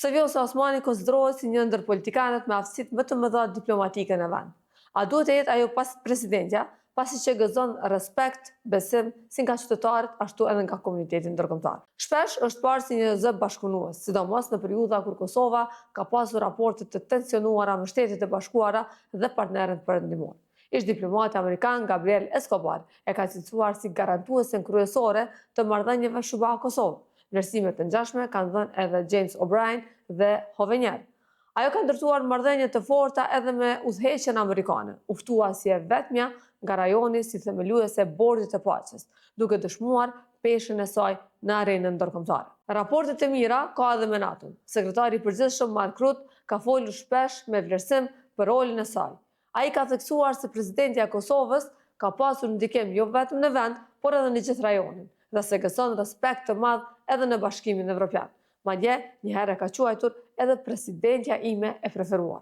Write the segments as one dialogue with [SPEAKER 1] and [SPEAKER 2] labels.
[SPEAKER 1] Se Vjosa Osmani konsiderohet si një ndër politikanët me aftësitë më të mëdha diplomatike në vend. A duhet të jetë ajo pas presidentja, pasi që gëzon respekt, besim, si nga qytetarët, ashtu edhe nga komuniteti ndërkombëtar. Shpesh është parë si një zë bashkëpunues, sidomos në periudha kur Kosova ka pasur raporte të tensionuara me Shtetet e Bashkuara dhe partnerët perëndimor. Ish diplomati amerikan Gabriel Escobar e ka cilësuar si garantuesen kryesore të marrëdhënieve Shqipëri-Kosovë. Vlerësime të ngjashme kanë dhënë edhe James O'Brien dhe Hovenier. Ajo ka ndërtuar marrëdhënie të forta edhe me udhëheqjen amerikane, u ftua si e vetmja nga rajoni si themeluese e Bordit të Paqes, duke dëshmuar peshën e saj në arenën ndërkombëtare. Raportet e mira ka edhe me NATO-n. Sekretari i përgjithshëm Mark Rutte ka folur shpesh me vlerësim për rolin e saj. Ai ka theksuar se presidentja e Kosovës ka pasur ndikim jo vetëm në vend, por edhe në gjithë rajonin, dhe se gëzon respekt të madh edhe në Bashkimin Evropian. Madje një herë ka quajtur edhe presidentja ime e preferuar.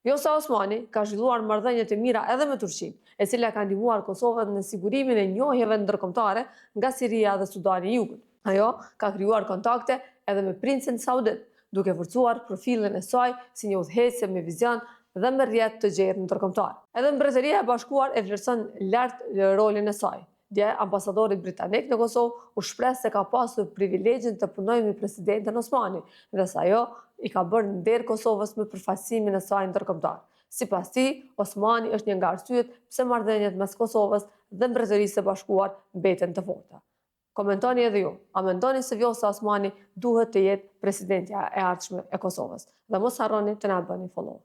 [SPEAKER 1] Vjosa Osmani ka zhvilluar marrëdhënie të mira edhe me Turqinë, e cila ka ndihmuar Kosovën në sigurimin e njohjeve ndërkombëtare nga Siria dhe Sudani i Jugut. Ajo ka krijuar kontakte edhe me princin saudit, duke forcuar profilin e saj si një udhëheqëse me vizion dhe me rrjet të gjerë ndërkombëtar. Edhe Mbretëria e Bashkuar e vlerëson lart rolin e saj. Dje, ambasadori britanik në Kosovë u shpreh se ka pasur privilegjin të punojë me presidenten Osmani, dhe se ajo i ka bërë nder Kosovës me përfaqësimin e saj ndërkombëtar. Sipas tij, Osmani është një nga arsyet pse marrëdhëniet mes Kosovës dhe Mbretërisë së Bashkuar mbeten të forta. Komentoni edhe ju, a mendoni se Vjosa Osmani duhet të jetë presidentja e ardhshme e Kosovës? Dhe mos harroni të na bëni follow.